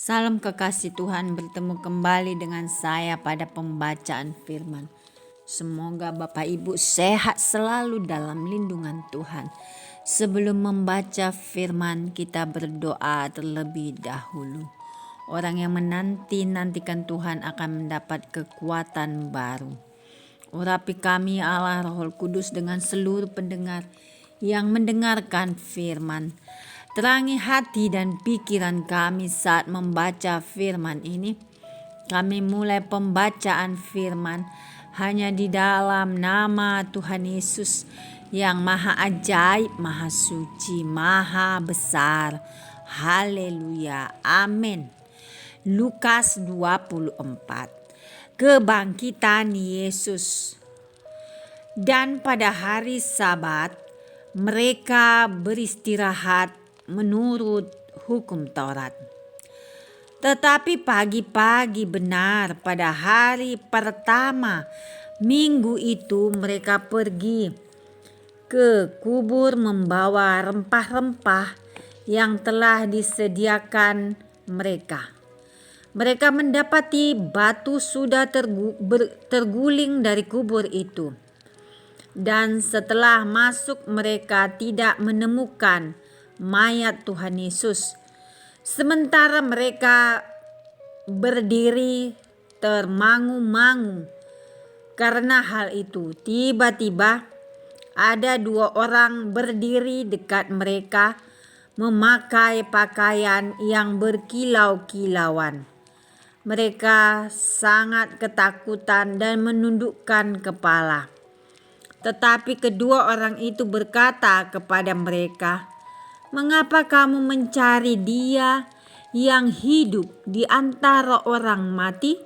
Salam kekasih Tuhan, bertemu kembali dengan saya pada pembacaan firman. Semoga Bapak Ibu sehat selalu dalam lindungan Tuhan. Sebelum membaca firman, kita berdoa terlebih dahulu. Orang yang menantikan Tuhan akan mendapat kekuatan baru. Urapi kami Allah Roh Kudus dengan seluruh pendengar yang mendengarkan firman. Terangi hati dan pikiran kami saat membaca firman ini. Kami mulai pembacaan firman hanya di dalam nama Tuhan Yesus yang maha ajaib, maha suci, maha besar. Haleluya. Amin. Lukas 24. Kebangkitan Yesus. Dan pada hari Sabat mereka beristirahat menurut hukum Taurat. Tetapi pagi-pagi benar pada hari pertama minggu itu mereka pergi ke kubur membawa rempah-rempah yang telah disediakan mereka. Mereka mendapati batu sudah terguling dari kubur itu. Dan setelah masuk mereka tidak menemukan mayat Tuhan Yesus. Sementara mereka berdiri termangu-mangu karena hal itu, tiba-tiba ada dua orang berdiri dekat mereka memakai pakaian yang berkilau-kilauan. Mereka sangat ketakutan dan menundukkan kepala. Tetapi kedua orang itu berkata kepada mereka, "Mengapa kamu mencari Dia yang hidup di antara orang mati?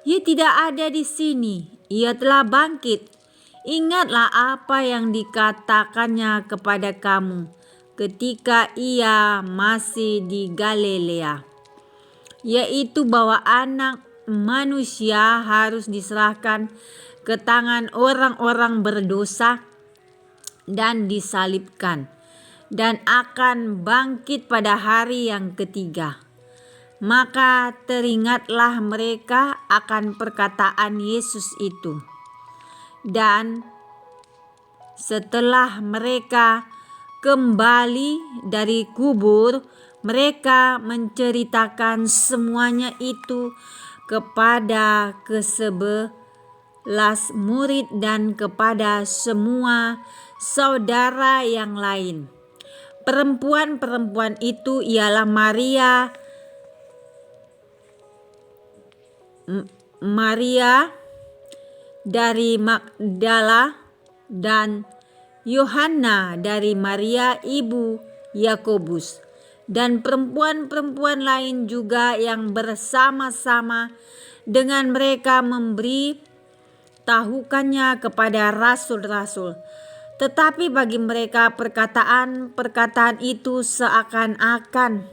Ia tidak ada di sini, Ia telah bangkit. Ingatlah apa yang dikatakannya kepada kamu ketika Ia masih di Galilea, yaitu bahwa Anak Manusia harus diserahkan ke tangan orang-orang berdosa dan disalibkan, dan akan bangkit pada hari yang ketiga." Maka teringatlah mereka akan perkataan Yesus itu. Dan setelah mereka kembali dari kubur, mereka menceritakan semuanya itu kepada ke-11 murid dan kepada semua saudara yang lain. Perempuan-perempuan itu ialah Maria dari Magdala dan Yohanna dari Maria ibu Yakobus, dan perempuan-perempuan lain juga yang bersama-sama dengan mereka memberi tahukannya kepada rasul-rasul. Tetapi bagi mereka perkataan itu seakan-akan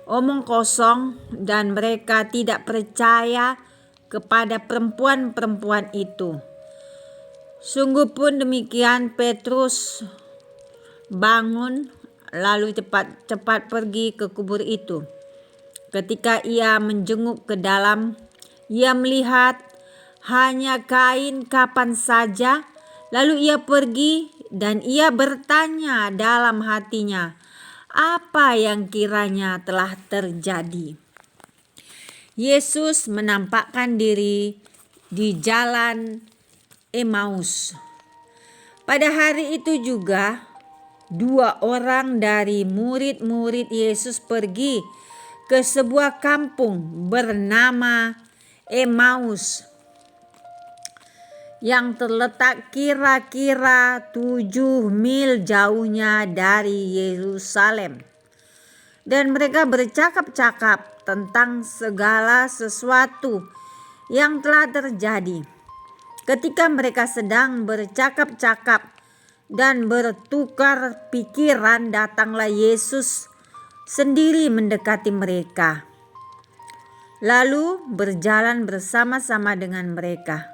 omong kosong, dan mereka tidak percaya kepada perempuan-perempuan itu. Sungguh pun demikian, Petrus bangun lalu cepat pergi ke kubur itu. Ketika ia menjenguk ke dalam, ia melihat hanya kain kapan saja. Lalu ia pergi dan ia bertanya dalam hatinya apa yang kiranya telah terjadi. Yesus menampakkan diri di jalan Emmaus. Pada hari itu juga dua orang dari murid-murid Yesus pergi ke sebuah kampung bernama Emmaus yang terletak kira-kira 7 mil jauhnya dari Yerusalem. Dan mereka bercakap-cakap tentang segala sesuatu yang telah terjadi. Ketika mereka sedang bercakap-cakap dan bertukar pikiran, datanglah Yesus sendiri mendekati mereka, lalu berjalan bersama-sama dengan mereka.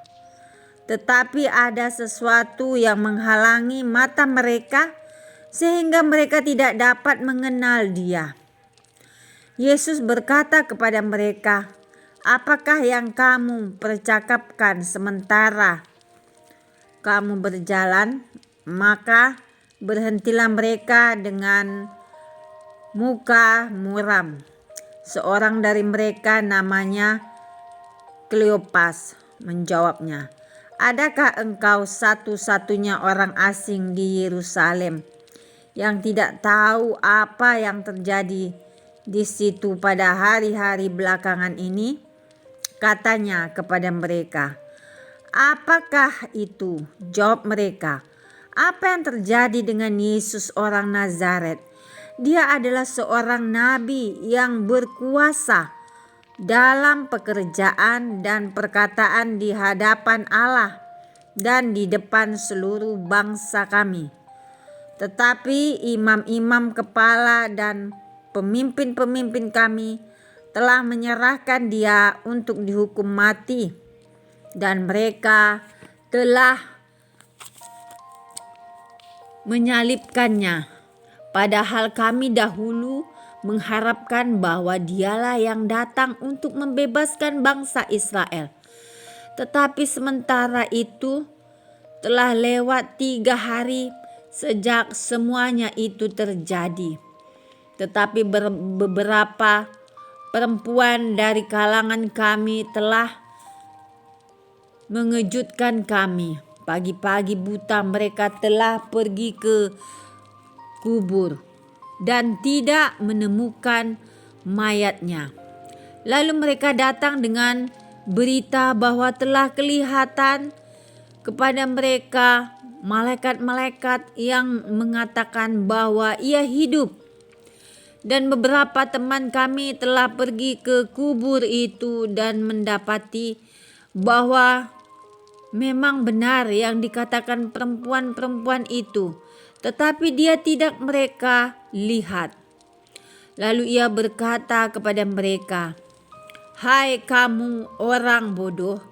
Tetapi ada sesuatu yang menghalangi mata mereka sehingga mereka tidak dapat mengenal Dia. Yesus berkata kepada mereka, "Apakah yang kamu percakapkan sementara kamu berjalan?" Maka berhentilah mereka dengan muka muram. Seorang dari mereka namanya Kleopas menjawabnya, "Adakah engkau satu-satunya orang asing di Yerusalem yang tidak tahu apa yang terjadi di situ pada hari-hari belakangan ini?" Katanya kepada mereka, "Apakah itu?" Jawab mereka, "Apa yang terjadi dengan Yesus orang Nazaret? Dia adalah seorang nabi yang berkuasa dalam pekerjaan dan perkataan di hadapan Allah dan di depan seluruh bangsa kami. Tetapi imam-imam kepala dan pemimpin-pemimpin kami telah menyerahkan dia untuk dihukum mati, dan mereka telah menyalibkannya. Padahal kami dahulu mengharapkan bahwa dialah yang datang untuk membebaskan bangsa Israel. Tetapi sementara itu telah lewat 3 hari sejak semuanya itu terjadi. Tetapi beberapa perempuan dari kalangan kami telah mengejutkan kami. Pagi-pagi buta mereka telah pergi ke kubur dan tidak menemukan mayatnya. Lalu mereka datang dengan berita bahwa telah kelihatan kepada mereka malaikat-malaikat yang mengatakan bahwa ia hidup. Dan beberapa teman kami telah pergi ke kubur itu dan mendapati bahwa memang benar yang dikatakan perempuan-perempuan itu, tetapi dia tidak mereka lihat. Lalu ia berkata kepada mereka, "Hai kamu orang bodoh,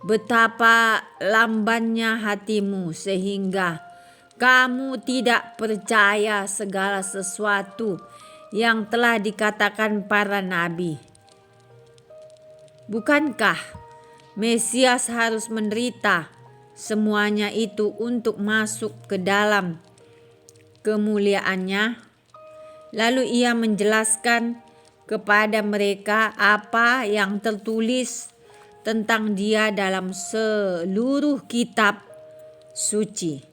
betapa lambannya hatimu sehingga kamu tidak percaya segala sesuatu yang telah dikatakan para nabi. Bukankah Mesias harus menderita semuanya itu untuk masuk ke dalam kemuliaannya?" Lalu ia menjelaskan kepada mereka apa yang tertulis tentang dia dalam seluruh kitab suci,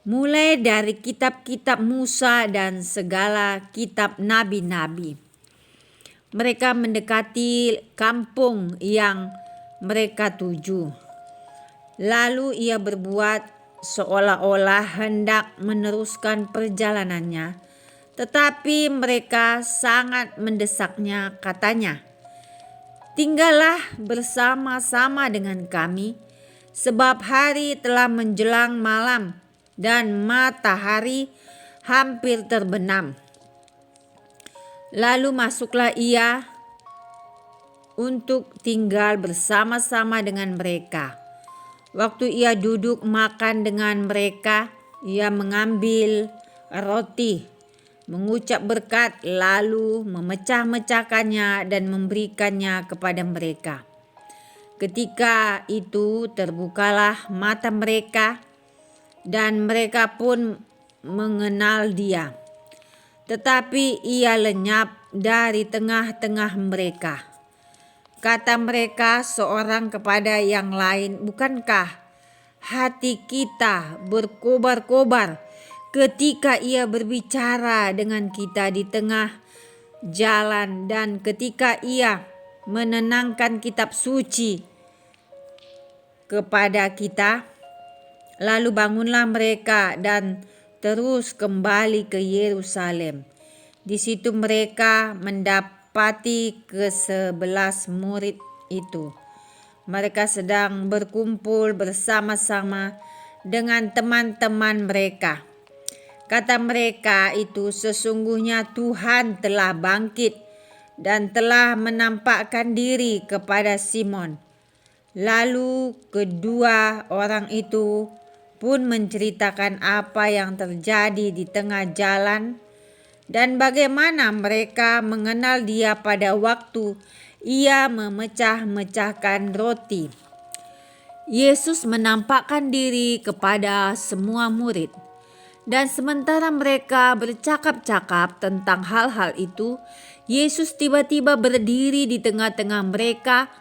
mulai dari kitab-kitab Musa dan segala kitab nabi-nabi. Mereka mendekati kampung yang mereka tuju. Lalu ia berbuat seolah-olah hendak meneruskan perjalanannya, tetapi mereka sangat mendesaknya. Katanya, "Tinggallah bersama-sama dengan kami, sebab hari telah menjelang malam dan matahari hampir terbenam." Lalu masuklah ia untuk tinggal bersama-sama dengan mereka. Waktu ia duduk makan dengan mereka, ia mengambil roti, mengucap berkat, lalu memecah-mecahkannya dan memberikannya kepada mereka. Ketika itu terbukalah mata mereka dan mereka pun mengenal dia. Tetapi ia lenyap dari tengah-tengah mereka. Kata mereka seorang kepada yang lain, "Bukankah hati kita berkobar-kobar ketika ia berbicara dengan kita di tengah jalan dan ketika ia menenangkan kitab suci kepada kita?" Lalu bangunlah mereka dan terus kembali ke Yerusalem. Di situ mereka mendapati ke-11 murid itu. Mereka sedang berkumpul bersama-sama dengan teman-teman mereka. Kata mereka itu, "Sesungguhnya Tuhan telah bangkit dan telah menampakkan diri kepada Simon." Lalu kedua orang itu pun menceritakan apa yang terjadi di tengah jalan dan bagaimana mereka mengenal Dia pada waktu Ia memecah-mecahkan roti. Yesus menampakkan diri kepada semua murid. Dan sementara mereka bercakap-cakap tentang hal-hal itu, Yesus tiba-tiba berdiri di tengah-tengah mereka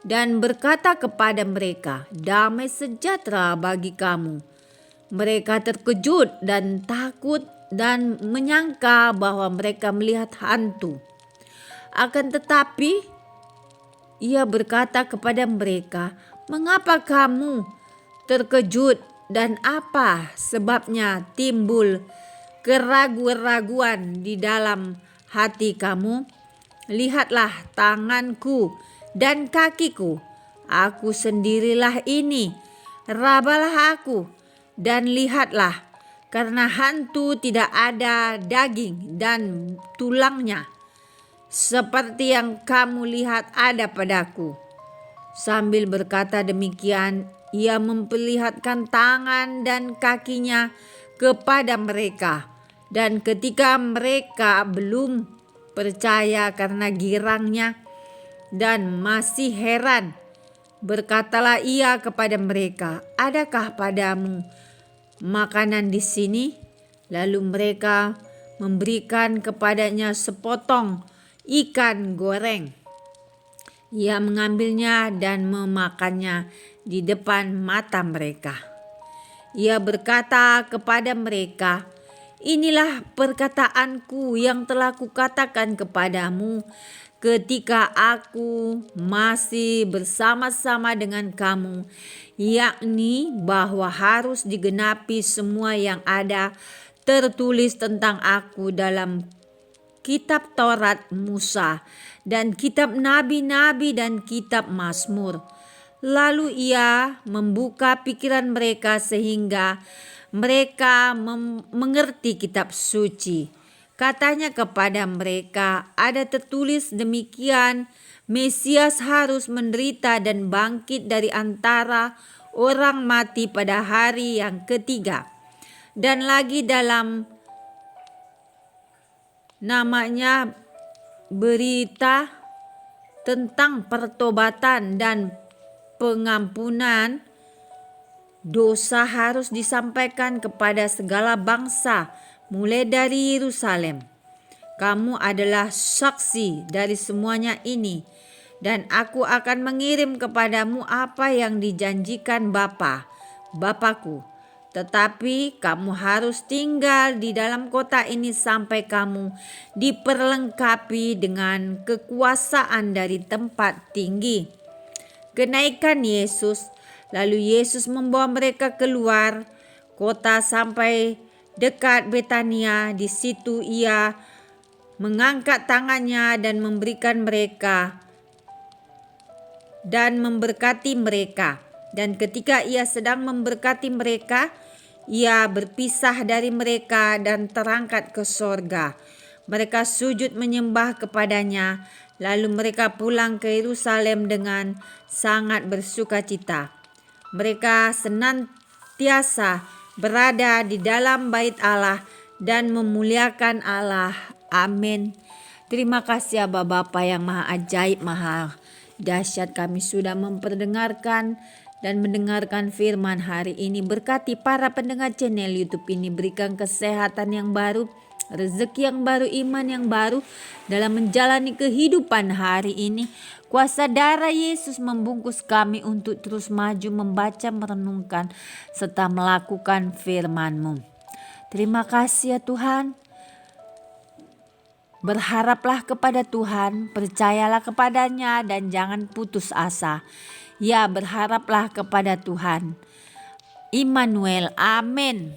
dan berkata kepada mereka, "Damai sejahtera bagi kamu." Mereka terkejut dan takut dan menyangka bahwa mereka melihat hantu. Akan tetapi, Ia berkata kepada mereka, "Mengapa kamu terkejut dan apa sebabnya timbul keraguan-raguan di dalam hati kamu? Lihatlah tanganku dan kakiku, aku sendirilah ini. Rabalah aku dan lihatlah, karena hantu tidak ada daging dan tulangnya, seperti yang kamu lihat ada padaku." Sambil berkata demikian, Ia memperlihatkan tangan dan kakinya kepada mereka. Dan ketika mereka belum percaya karena girangnya dan masih heran, berkatalah Ia kepada mereka, "Adakah padamu makanan di sini?" Lalu mereka memberikan kepadanya sepotong ikan goreng. Ia mengambilnya dan memakannya di depan mata mereka. Ia berkata kepada mereka, "Inilah perkataanku yang telah kukatakan kepadamu ketika aku masih bersama-sama dengan kamu, yakni bahwa harus digenapi semua yang ada tertulis tentang aku dalam kitab Taurat Musa dan kitab nabi-nabi dan kitab Mazmur." Lalu Ia membuka pikiran mereka sehingga mereka mengerti kitab suci. Katanya kepada mereka, "Ada tertulis demikian, Mesias harus menderita dan bangkit dari antara orang mati pada hari yang ketiga. Dan lagi dalam namanya berita tentang pertobatan dan pengampunan dosa harus disampaikan kepada segala bangsa mulai dari Yerusalem. Kamu adalah saksi dari semuanya ini, dan aku akan mengirim kepadamu apa yang dijanjikan Bapa-Bapakku. Tetapi kamu harus tinggal di dalam kota ini sampai kamu diperlengkapi dengan kekuasaan dari tempat tinggi." Kenaikan Yesus. Lalu Yesus membawa mereka keluar kota sampai dekat Betania. Di situ Ia mengangkat tangannya dan memberikan mereka dan memberkati mereka. Dan ketika Ia sedang memberkati mereka, Ia berpisah dari mereka dan terangkat ke sorga. Mereka sujud menyembah kepadanya, lalu mereka pulang ke Yerusalem dengan sangat bersukacita. Mereka senantiasa berada di dalam bait Allah dan memuliakan Allah. Amin. Terima kasih ya Bapa yang maha ajaib, maha dahsyat. Kami sudah memperdengarkan dan mendengarkan firman hari ini. Berkati para pendengar channel YouTube ini, berikan kesehatan yang baru, rezeki yang baru, iman yang baru dalam menjalani kehidupan hari ini. Kuasa darah Yesus membungkus kami untuk terus maju, membaca, merenungkan, serta melakukan firman-Mu. Terima kasih ya Tuhan. Berharaplah kepada Tuhan, percayalah kepadanya, dan jangan putus asa. Ya, berharaplah kepada Tuhan. Immanuel, amin.